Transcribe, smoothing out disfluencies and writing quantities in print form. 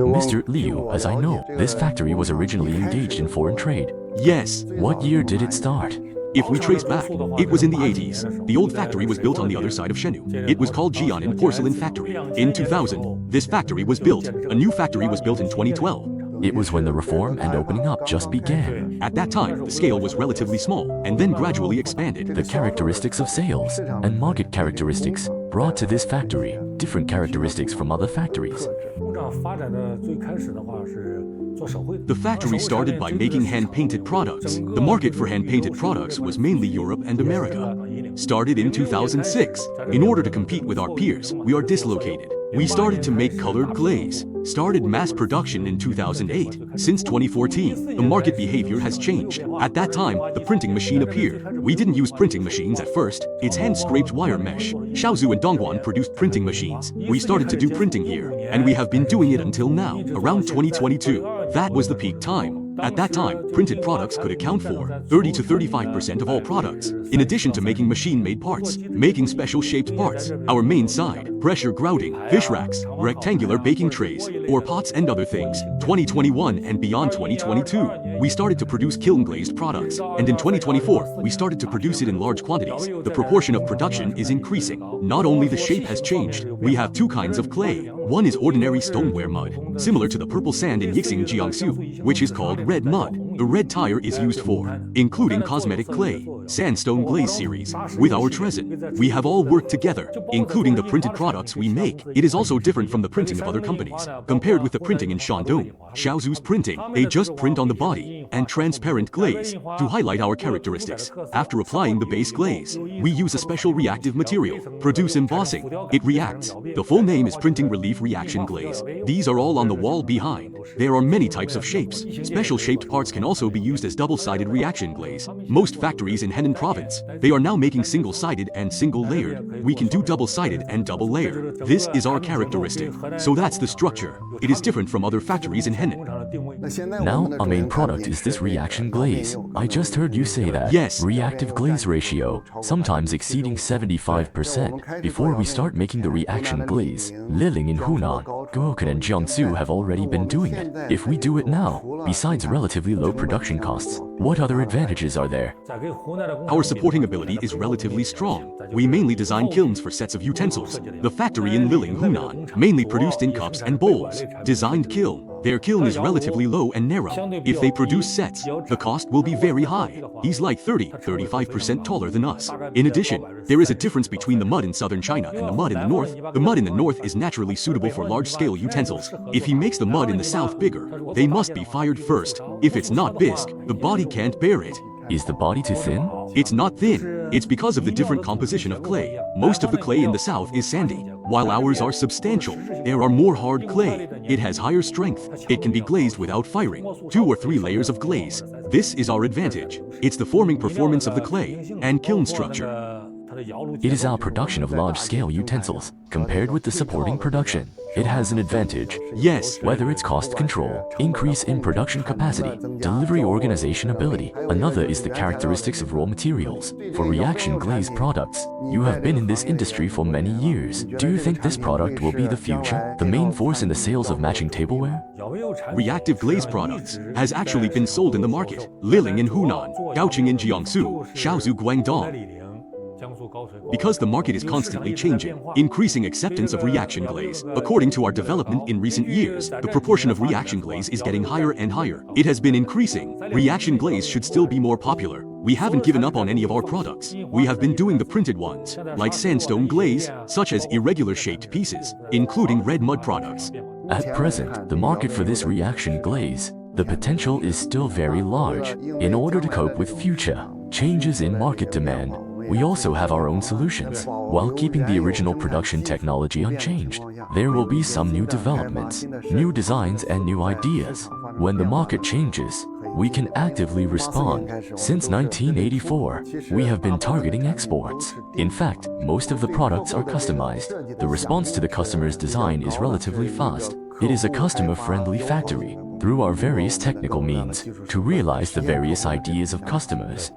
Mr. Liu, as I know, this factory was originally engaged in foreign trade. Yes. What year did it start? If we trace back, it was in the 80s. The old factory was built on the other side of Shenu. It was called Jianan Porcelain Factory. In 2000, this factory was built. A new factory was built in 2012. It was when the reform and opening up just began. At that time, the scale was relatively small, and then gradually expanded. The characteristics of sales and market characteristics brought to this factory different characteristics from other factories. The factory started by making hand-painted products. The market for hand-painted products was mainly Europe and America. Started in 2006. In order to compete with our peers, we are dislocated. We started to make colored glaze. Started mass production in 2008. Since 2014, the market behavior has changed. At that time, the printing machine appeared. We didn't use printing machines at first. It's hand-scraped wire mesh. Shaozu and Dongguan produced printing machines. We started to do printing here, and we have been doing it until now, around 2022. That was the peak time. At that time, printed products could account for 30 to 35% of all products. In addition to making machine-made parts, making special-shaped parts, our main side, pressure grouting, fish racks, rectangular baking trays, or pots and other things. 2021 and beyond 2022, we started to produce kiln-glazed products, and in 2024, we started to produce it in large quantities. The proportion of production is increasing. Not only the shape has changed, we have two kinds of clay. One is ordinary stoneware mud, similar to the purple sand in Yixing, Jiangsu, which is called red mud. The red tire is used for, including cosmetic clay, sandstone glaze series. With our TRESUN, we have all worked together, including the printed products we make. It is also different from the printing of other companies. Compared with the printing in Shandong, Shaozu's printing, they just print on the body and transparent glaze to highlight our characteristics. After applying the base glaze, we use a special reactive material, produce embossing. It reacts. The full name is Printing Relief Reaction Glaze. These are all on the wall behind. There are many types of shapes. Special shaped parts can also be used as double-sided reaction glaze. Most factories in Henan province, they are now making single-sided and single-layered. We can do double-sided and double-layer. This is our characteristic. So that's the structure. It is different from other factories in Henan. Now, our main product is this reaction glaze. I just heard you say that. Yes. Reactive glaze ratio, sometimes exceeding 75%. Before we start making the reaction glaze, Liling in Henan, Goken and Jiangsu have already been doing it. If we do it now, besides relatively low production costs, what other advantages are there? Our supporting ability is relatively strong. We mainly design kilns for sets of utensils. The factory in Liling, Henan, mainly produced in cups and bowls. Designed kiln. Their kiln is relatively low and narrow. If they produce sets, the cost will be very high. He's like 35% taller than us. In addition, there is a difference between the mud in southern China and the mud in the north. The mud in the north is naturally suitable for large-scale utensils. If he makes the mud in the south bigger, they must be fired first. If it's not bisque, the body can't bear it. Is the body too thin? It's not thin. It's because of the different composition of clay. Most of the clay in the south is sandy, while ours are substantial. There are more hard clay. It has higher strength. It can be glazed without firing. 2 or 3 layers of glaze. This is our advantage. It's the forming performance of the clay and kiln structure. It is our production of large-scale utensils. Compared with the supporting production, it has an advantage. Yes. Whether it's cost control, increase in production capacity, delivery organization ability. Another is the characteristics of raw materials. For reaction glaze products, you have been in this industry for many years. Do you think this product will be the future, the main force in the sales of matching tableware? Reactive glaze products has actually been sold in the market. Liling in Henan, Gaoqing in Jiangsu, Shaozu Guangdong. Because the market is constantly changing, increasing acceptance of reaction glaze. According to our development in recent years, the proportion of reaction glaze is getting higher and higher. It has been increasing. Reaction glaze should still be more popular. We haven't given up on any of our products. We have been doing the printed ones, like sandstone glaze, such as irregular shaped pieces, including red mud products. At present, the market for this reaction glaze, the potential is still very large. In order to cope with future changes in market demand, we also have our own solutions, while keeping the original production technology unchanged. There will be some new developments, new designs and new ideas. When the market changes, we can actively respond. Since 1984, we have been targeting exports. In fact, most of the products are customized. The response to the customer's design is relatively fast. It is a customer-friendly factory, through our various technical means, to realize the various ideas of customers.